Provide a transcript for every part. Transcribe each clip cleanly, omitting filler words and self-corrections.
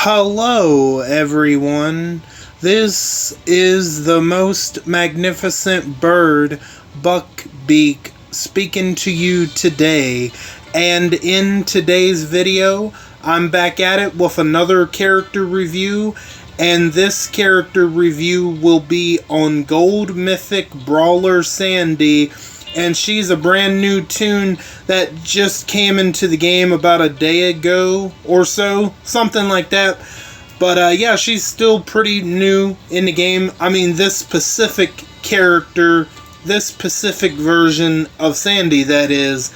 Hello, everyone. This is the most magnificent bird, Beak, speaking to you today. And in today's video, I'm back at it with another character review. And this character review will be on Gold Mythic Brawler Sandy. And she's a brand new toon that just came into the game about a day ago or so, something like that. But yeah, she's still pretty new in the game. I mean, this specific character, this specific version of Sandy, that is.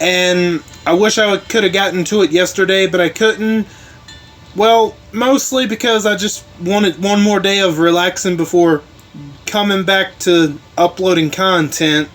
And I wish I could have gotten to it yesterday, but I couldn't. Well, mostly because I just wanted one more day of relaxing before coming back to uploading content.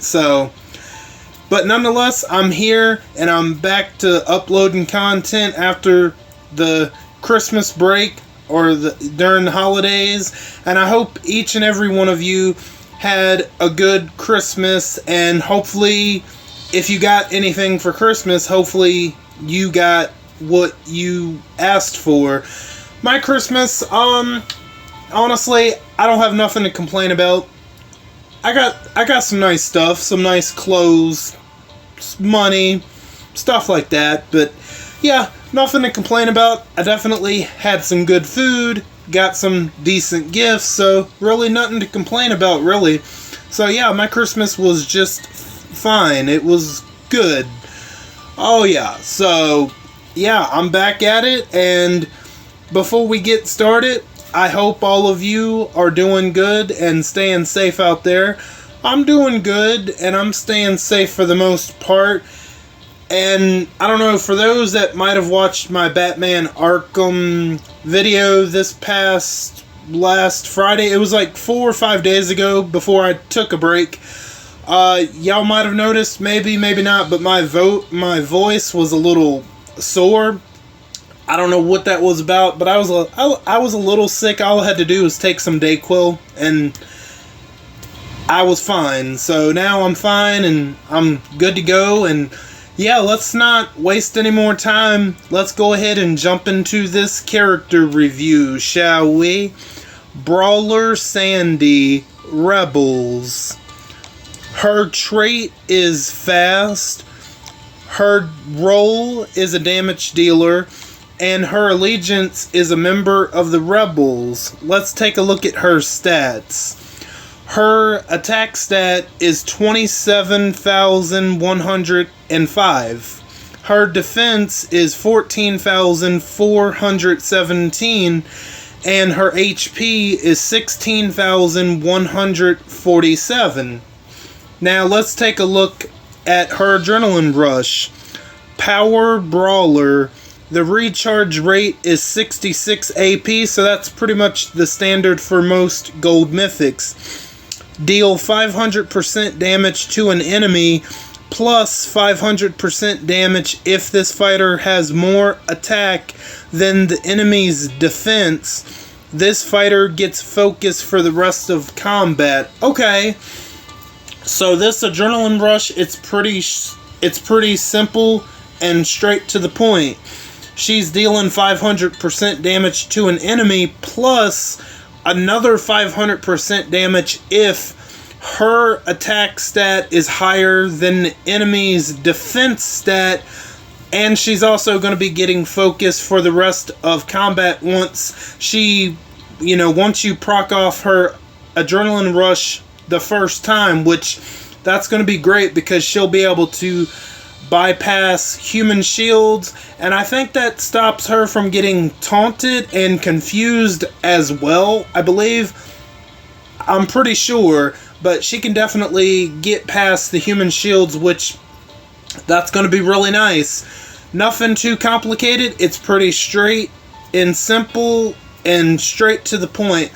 But nonetheless, I'm here and I'm back to uploading content after the Christmas break or during the holidays, and I hope each and every one of you had a good Christmas, and hopefully if you got anything for Christmas, hopefully you got what you asked for. My Christmas, honestly, I don't have nothing to complain about. I got some nice stuff, some nice clothes, money, stuff like that. But yeah, nothing to complain about. I definitely had some good food, got some decent gifts, so really nothing to complain about, really. So yeah, my Christmas was just fine. It was good. Oh yeah, so yeah, I'm back at it, and before we get started, I hope all of you are doing good and staying safe out there. I'm doing good, and I'm staying safe for the most part. And I don't know, for those that might have watched my Batman Arkham video this last Friday, it was like 4 or 5 days ago before I took a break. Y'all might have noticed, maybe not, but my voice was a little sore. I don't know what that was about, but I was a little sick. All I had to do was take some Dayquil, and I was fine. So now I'm fine, and I'm good to go. And yeah, let's not waste any more time. Let's go ahead and jump into this character review, shall we? Brawler Sandy, Rebels. Her trait is fast. Her role is a damage dealer. And her allegiance is a member of the Rebels. Let's take a look at her stats. Her attack stat is 27,105. Her defense is 14,417. And her HP is 16,147. Now let's take a look at her adrenaline rush. Power Brawler. The recharge rate is 66 AP, so that's pretty much the standard for most gold mythics. Deal 500% damage to an enemy, plus 500% damage if this fighter has more attack than the enemy's defense. This fighter gets focus for the rest of combat. Okay, so this adrenaline rush, it's pretty simple and straight to the point. She's dealing 500% damage to an enemy, plus another 500% damage if her attack stat is higher than the enemy's defense stat. And she's also going to be getting focus for the rest of combat once once you proc off her adrenaline rush the first time, which that's going to be great because she'll be able to bypass human shields, and I think that stops her from getting taunted and confused as well, I believe. I'm pretty sure, but she can definitely get past the human shields, which that's going to be really nice. Nothing too complicated. It's pretty straight and simple and straight to the point.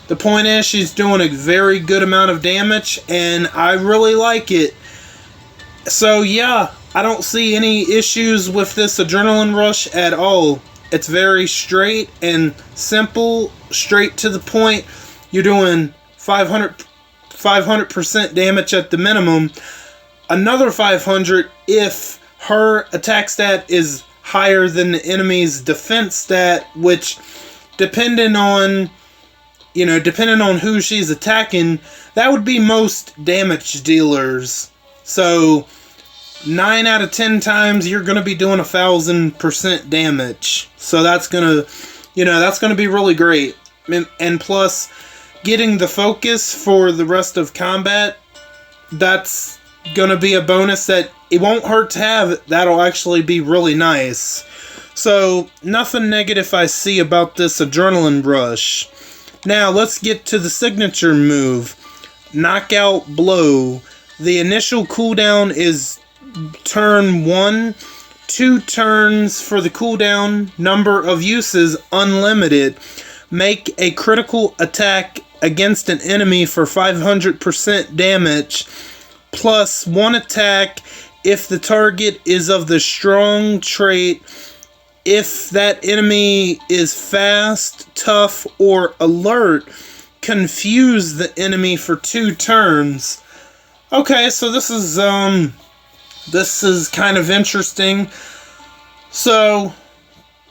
The point is, she's doing a very good amount of damage, and I really like it. So yeah, I don't see any issues with this adrenaline rush at all. It's very straight and simple, straight to the point. You're doing 500% damage at the minimum. Another 500 if her attack stat is higher than the enemy's defense stat, which depending on who she's attacking, that would be most damage dealers. So 9 out of 10 times you're going to be doing 1,000% damage. So that's going to be really great. And plus, getting the focus for the rest of combat, that's going to be a bonus that it won't hurt to have. That'll actually be really nice. So, nothing negative I see about this Adrenaline Rush. Now, let's get to the signature move, Knockout Blow. The initial cooldown is turn 1, 2 turns for the cooldown, number of uses unlimited. Make a critical attack against an enemy for 500% damage, plus 1 attack if the target is of the strong trait. If that enemy is fast, tough, or alert, confuse the enemy for 2 turns. Okay, so this is kind of interesting. So,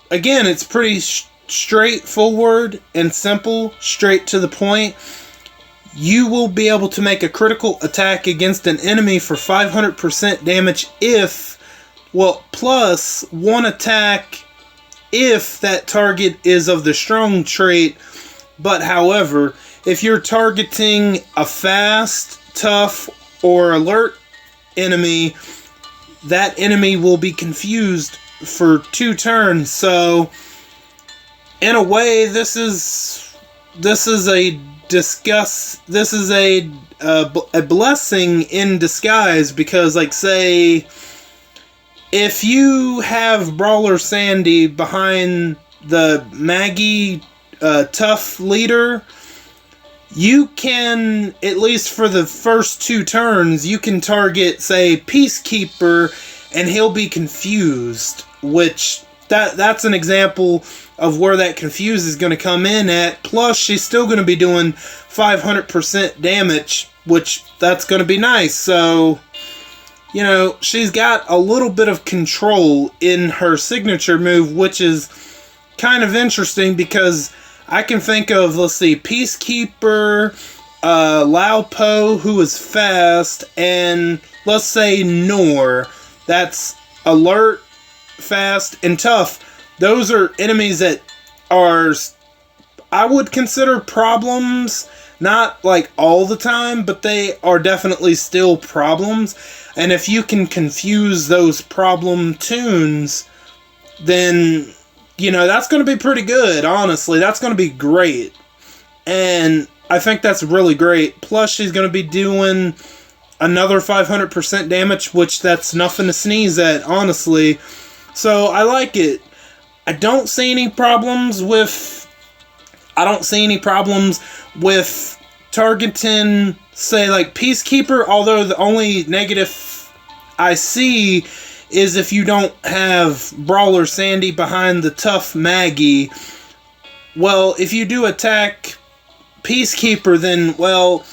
again, it's pretty straightforward and simple, straight to the point. You will be able to make a critical attack against an enemy for 500% damage plus 1 attack if that target is of the strong trait. But however, if you're targeting a fast, tough, or alert enemy, that enemy will be confused for 2 turns. So, in a way, this is a blessing in disguise, because, like, say, if you have Brawler Sandy behind the Maggie tough leader, you can, at least for the first 2 turns, you can target, say, Peacekeeper, and he'll be confused, which that's an example of where that confuse is going to come in at. Plus, she's still going to be doing 500% damage, which that's going to be nice. So, she's got a little bit of control in her signature move, which is kind of interesting, because I can think of, let's see, Peacekeeper, Lao Po, who is fast, and let's say Nor. That's alert, fast, and tough. Those are enemies that are, I would consider, problems. Not like all the time, but they are definitely still problems. And if you can confuse those problem tunes, then, that's going to be pretty good, honestly. That's going to be great. And I think that's really great. Plus, she's going to be doing another 500% damage, which that's nothing to sneeze at, honestly. So, I like it. I don't see any problems with targeting, say, like, Peacekeeper, although the only negative I see is if you don't have Brawler Sandy behind the tough Maggie. Well, if you do attack Peacekeeper, then, well,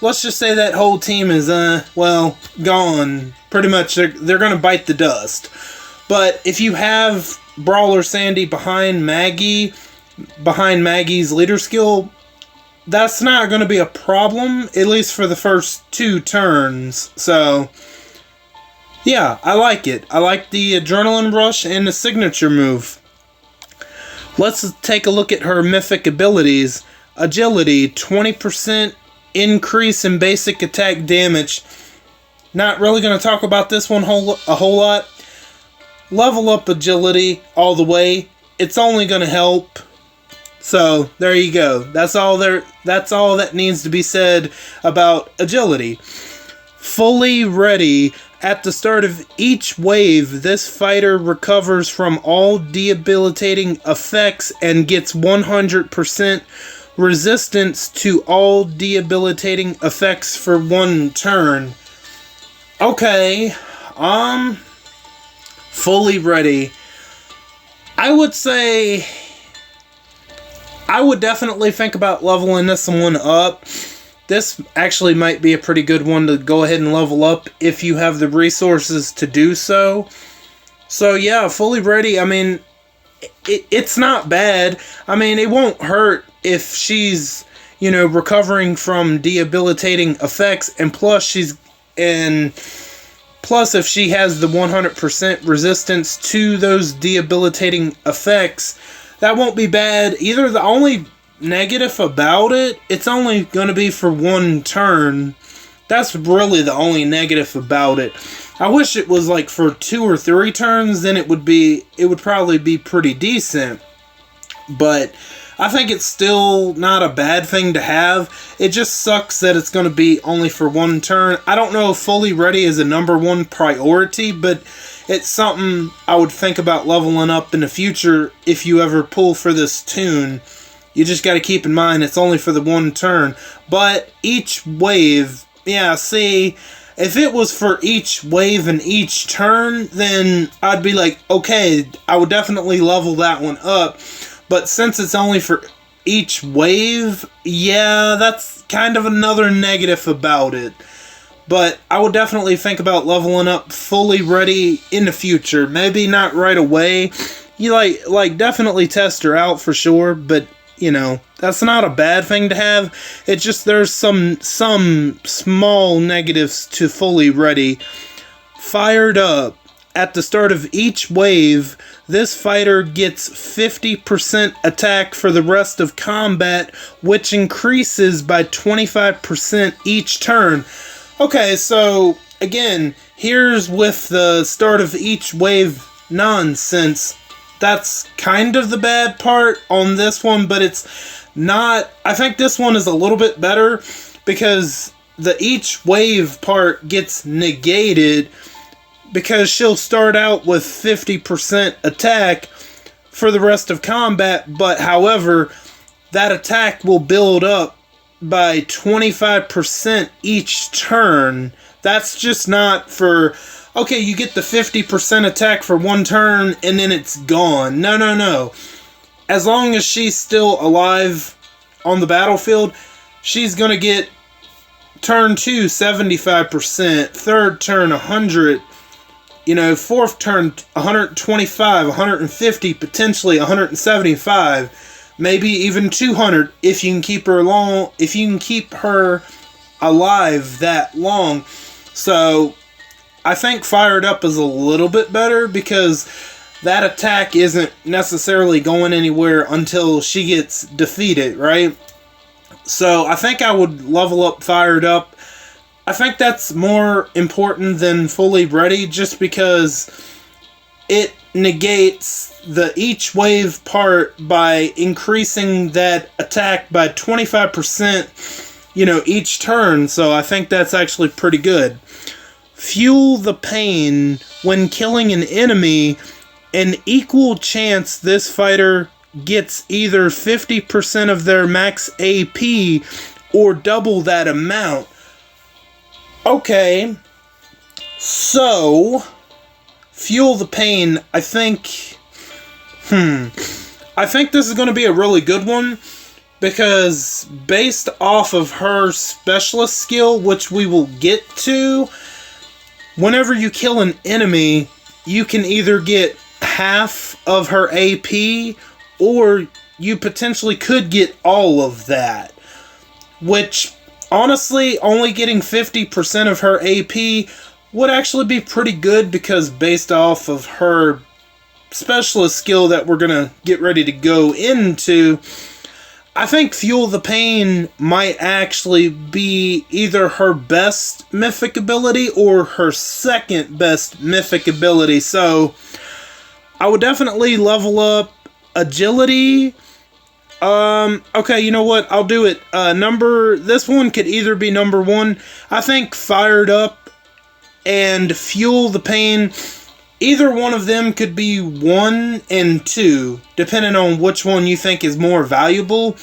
let's just say that whole team is, gone. Pretty much, they're going to bite the dust. But if you have Brawler Sandy behind Maggie's leader skill, that's not going to be a problem, at least for the first 2 turns. So, yeah, I like it. I like the Adrenaline Rush and the signature move. Let's take a look at her Mythic Abilities. Agility, 20% increase in basic attack damage. Not really going to talk about this one a whole lot. Level up Agility all the way. It's only going to help. So, there you go. That's all that needs to be said about Agility. Fully Ready. At the start of each wave, this fighter recovers from all debilitating effects and gets 100% resistance to all debilitating effects for 1 turn. Okay, Fully Ready. I would say, I would definitely think about leveling this one up. This actually might be a pretty good one to go ahead and level up if you have the resources to do so. So yeah, fully ready. I mean, it's not bad. I mean, it won't hurt if she's, recovering from debilitating effects, and plus if she has the 100% resistance to those debilitating effects, that won't be bad either. The only negative about it, it's only going to be for one turn. That's really the only negative about it. I wish it was like for 2 or 3 turns, then it would probably be pretty decent. But I think it's still not a bad thing to have. It just sucks that it's going to be only for one turn. I don't know if fully ready is a number 1 priority, but it's something I would think about leveling up in the future if you ever pull for this toon. You just got to keep in mind it's only for the one turn. But each wave, yeah, see, if it was for each wave and each turn, then I'd be like, okay, I would definitely level that one up. But since it's only for each wave, yeah, that's kind of another negative about it. But I would definitely think about leveling up fully ready in the future. Maybe not right away. You like definitely test her out for sure, but that's not a bad thing to have. It's just there's some small negatives to fully ready. Fired up. At the start of each wave, this fighter gets 50% attack for the rest of combat, which increases by 25% each turn. Okay, so again, here's with the start of each wave nonsense. That's kind of the bad part on this one, but it's not. I think this one is a little bit better because the each wave part gets negated because she'll start out with 50% attack for the rest of combat, but however, that attack will build up by 25% each turn. That's just not for, okay, you get the 50% attack for one turn and then it's gone. No. As long as she's still alive on the battlefield, she's going to get turn 2 75%, third turn 100%, fourth turn 125, 150, potentially 175, maybe even 200 if you can keep her alive that long. So I think fired up is a little bit better because that attack isn't necessarily going anywhere until she gets defeated, right? So I think I would level up fired up. I think that's more important than fully ready just because it negates the each wave part by increasing that attack by 25%, each turn. So I think that's actually pretty good. Fuel the pain. When killing an enemy, an equal chance this fighter gets either 50% of their max AP or double that amount. Okay, so fuel the pain. I think this is going to be a really good one because based off of her specialist skill, which we will get to, whenever you kill an enemy, you can either get half of her AP or you potentially could get all of that, which honestly, only getting 50% of her AP would actually be pretty good because based off of her specialist skill that we're going to get ready to go into, I think Fuel the Pain might actually be either her best mythic ability or her second best mythic ability. So I would definitely level up agility. Okay, you know what? I'll do it. This one could either be number 1. I think fired up and fuel the pain. Either one of them could be 1 and 2, depending on which one you think is more valuable.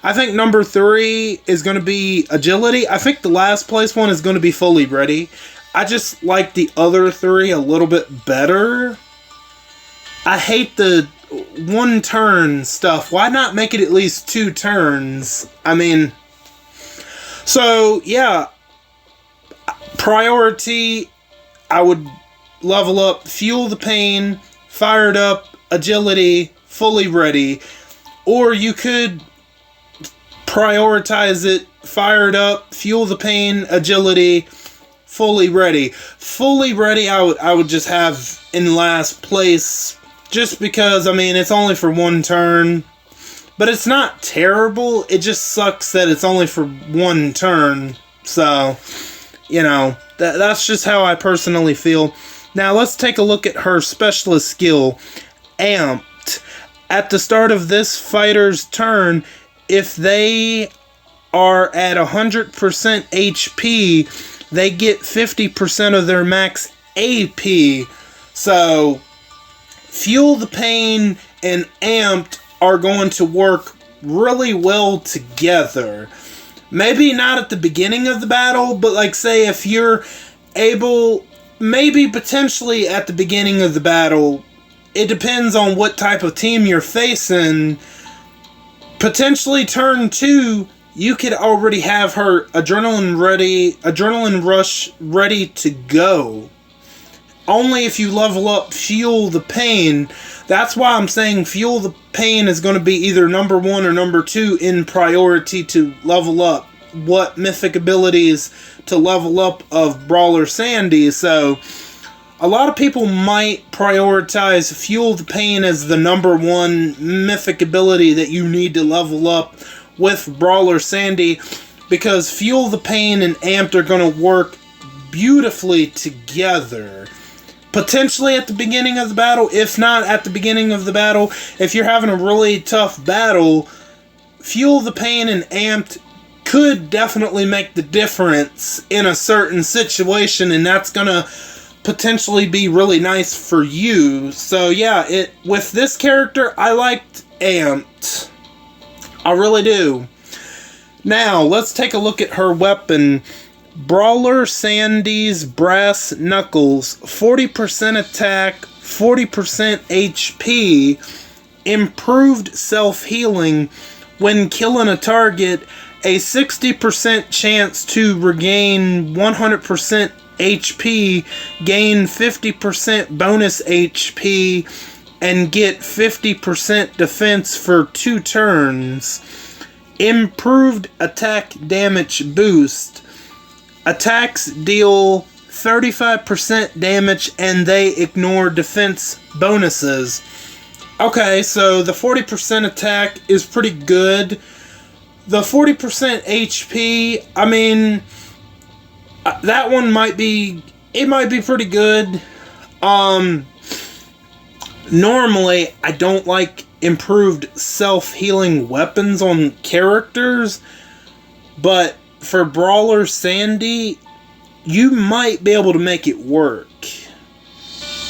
I think number 3 is going to be agility. I think the last place one is going to be fully ready. I just like the other 3 a little bit better. I hate the 1 turn stuff. Why not make it at least 2 turns? I mean, so yeah, priority, I would level up Fuel the Pain, Fired Up, Agility, Fully Ready. Or you could prioritize it, Fired Up, Fuel the Pain, Agility, Fully Ready. Fully Ready I would just have in last place, just because, I mean, it's only for one turn. But it's not terrible, it just sucks that it's only for one turn. So, you know, that's just how I personally feel. Now let's take a look at her specialist skill, Amped. At the start of this fighter's turn, if they are at 100% HP, they get 50% of their max AP. So, Fuel the Pain and Amped are going to work really well together. Maybe not at the beginning of the battle, but like say if you're able, maybe potentially at the beginning of the battle, it depends on what type of team you're facing. Potentially turn 2, you could already have her adrenaline rush ready to go. Only if you level up Fuel the Pain. That's why I'm saying Fuel the Pain is going to be either number 1 or number 2 in priority to level up. What mythic abilities to level up of Brawler Sandy. So, a lot of people might prioritize Fuel the Pain as the number 1 mythic ability that you need to level up with Brawler Sandy, because Fuel the Pain and Amped are going to work beautifully together. Potentially at the beginning of the battle, if not at the beginning of the battle, if you're having a really tough battle, Fuel the Pain and Amped could definitely make the difference in a certain situation, and that's gonna potentially be really nice for you. So yeah, with this character, I liked Amped. I really do. Now, let's take a look at her weapon. Brawler Sandy's Brass Knuckles, 40% attack, 40% HP, improved self-healing. When killing a target, a 60% chance to regain 100% HP, gain 50% bonus HP, and get 50% defense for 2 turns. Improved attack damage boost. Attacks deal 35% damage and they ignore defense bonuses. Okay, so the 40% attack is pretty good. The 40% HP, I mean, that one might be pretty good. Normally, I don't like improved self-healing weapons on characters, but for Brawler Sandy, you might be able to make it work.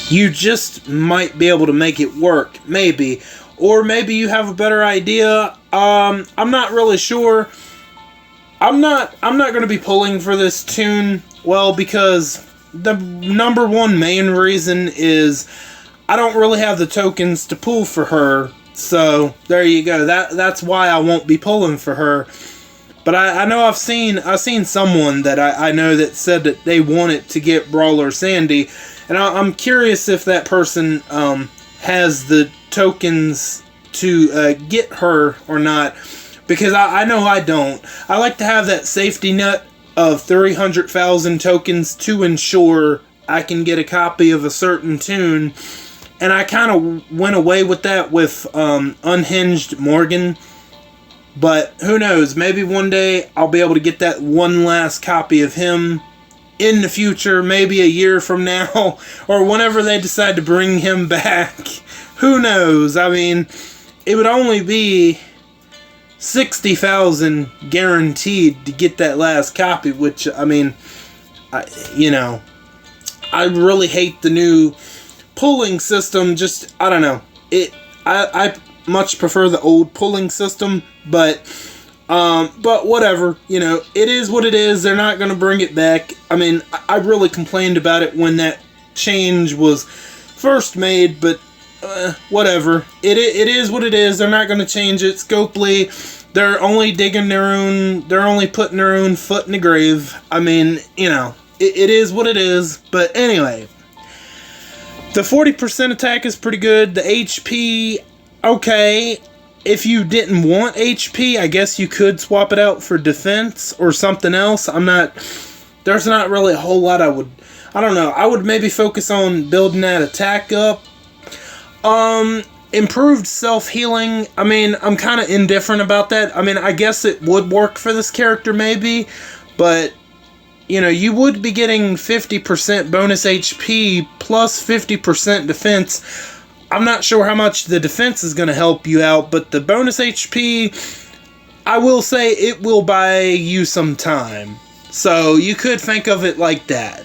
You just might be able to make it work, maybe. Or maybe you have a better idea. I'm not really sure. I'm not going to be pulling for this tune, well, because the number 1 main reason is I don't really have the tokens to pull for her. So, there you go. That's why I won't be pulling for her. But I know I've seen someone that I know that said that they wanted to get Brawler Sandy, and I'm curious if that person has the tokens to get her or not, because I know I don't. I like to have that safety net of 300,000 tokens to ensure I can get a copy of a certain tune, and I kind of went away with that with Unhinged Morgan. But who knows, maybe one day I'll be able to get that one last copy of him in the future, maybe a year from now, or whenever they decide to bring him back. Who knows? I mean, it would only be 60,000 guaranteed to get that last copy, which, I mean, I really hate the new pulling system. Just, I don't know. I much prefer the old pulling system, but whatever, it is what it is. They're not going to bring it back. I mean, I really complained about it when that change was first made, but whatever. It is what it is. They're not going to change it. Scopely, they're only they're only putting their own foot in the grave. I mean, it is what it is. But anyway, The 40% attack is pretty good. The HP, okay. If you didn't want HP, I guess you could swap it out for defense or something else. There's not really a whole lot I don't know. I would maybe focus on building that attack up. Improved self-healing. I mean, I'm kind of indifferent about that. I mean, I guess it would work for this character maybe, but you know, you would be getting 50% bonus HP plus 50% defense. I'm not sure how much the defense is going to help you out, but the bonus HP, I will say it will buy you some time. So you could think of it like that.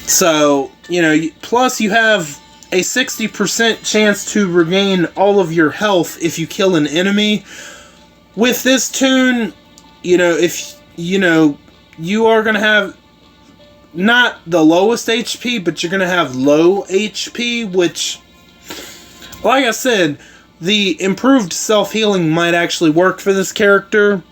So, you know, plus you have a 60% chance to regain all of your health if you kill an enemy. With this tune, you know, if, you know, you are going to have not the lowest HP, but you're going to have low HP, which, like I said, the improved self-healing might actually work for this character.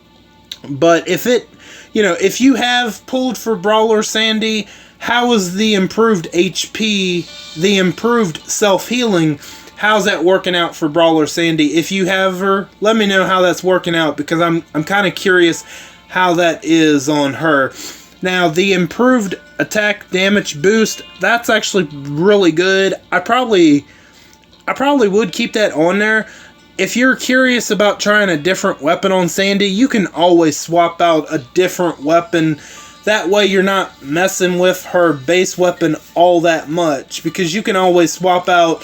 But if it, you know, if you have pulled for Brawler Sandy, how is the improved HP, the improved self-healing, how's that working out for Brawler Sandy? If you have her, let me know how that's working out, because I'm kind of curious how that is on her. Now, the improved attack damage boost, that's actually really good. I probably would keep that on there. If you're curious about trying a different weapon on Sandy, you can always swap out a different weapon. That way you're not messing with her base weapon all that much, because you can always swap out,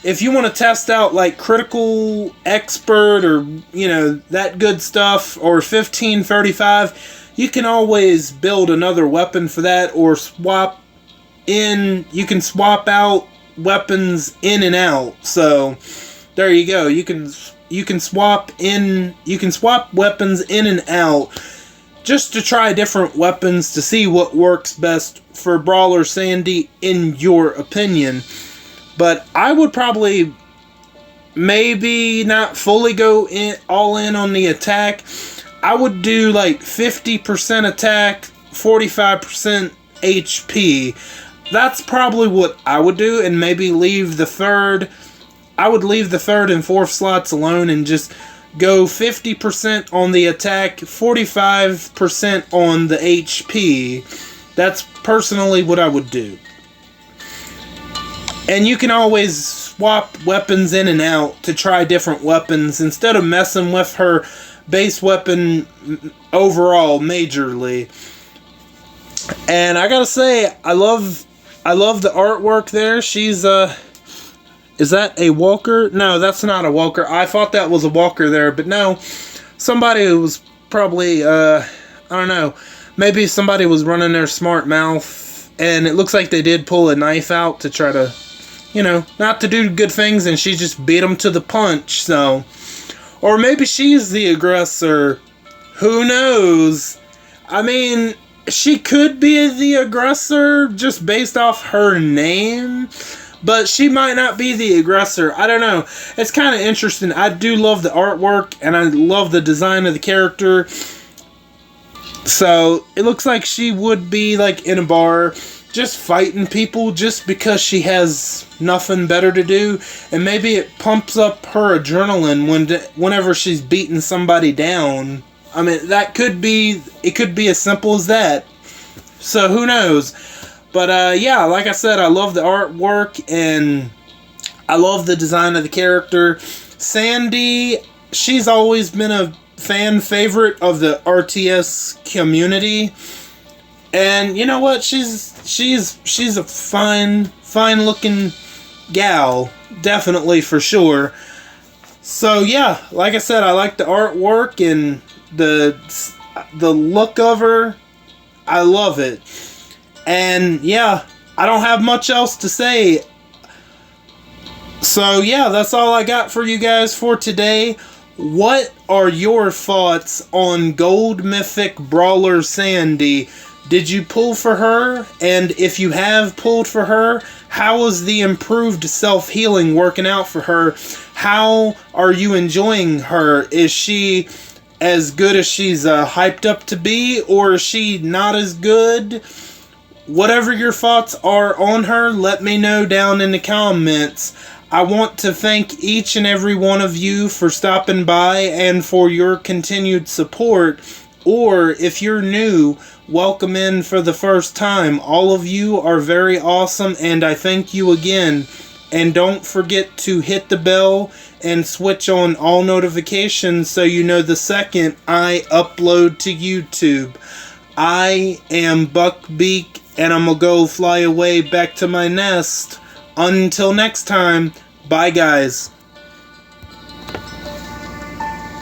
if you want to test out like critical expert or, you know, that good stuff, or 1535, you can always build another weapon for that, or you can swap out weapons in and out. So there you go. You can swap weapons in and out, just to try different weapons to see what works best for Brawler Sandy in your opinion. But I would probably maybe not fully go all in on the attack. I would do like 50% attack, 45% HP. That's probably what I would do, and maybe leave the third. I would leave the third and fourth slots alone and just go 50% on the attack, 45% on the HP. That's personally what I would do. And you can always swap weapons in and out to try different weapons instead of messing with her base weapon overall majorly. And I gotta say, I love the artwork there. She's is that a walker? No, that's not a walker. I thought that was a walker there, but no. Somebody was probably, I don't know, maybe somebody was running their smart mouth, and it looks like they did pull a knife out to try to, you know, not to do good things, and she just beat them to the punch, so. Or maybe she's the aggressor. Who knows? I mean, she could be the aggressor just based off her name, but she might not be the aggressor. I don't know. It's kind of interesting. I do love the artwork, and I love the design of the character. So, it looks like she would be, like, in a bar, just fighting people just because she has nothing better to do. And maybe it pumps up her adrenaline whenever she's beating somebody down. I mean, it could be as simple as that. So, who knows? But, yeah, like I said, I love the artwork, and I love the design of the character. Sandy, she's always been a fan favorite of the RTS community. And, you know what? She's a fine looking gal. Definitely, for sure. So, yeah, like I said, I like the artwork and the look of her. I love it. And, yeah, I don't have much else to say. So, yeah, that's all I got for you guys for today. What are your thoughts on Gold Mythic Brawler Sandy? Did you pull for her? And if you have pulled for her, how is the improved self-healing working out for her? How are you enjoying her? Is she as good as she's hyped up to be? Or is she not as good? whatever your thoughts are on her, let me know down in the comments. I want to thank each and every one of you for stopping by and for your continued support. Or if you're new, welcome in for the first time. All of you are very awesome, and I thank you again. And don't forget to hit the bell and switch on all notifications so you know the second I upload to YouTube. I am Beak, and I'm gonna go fly away back to my nest. Until next time, bye guys.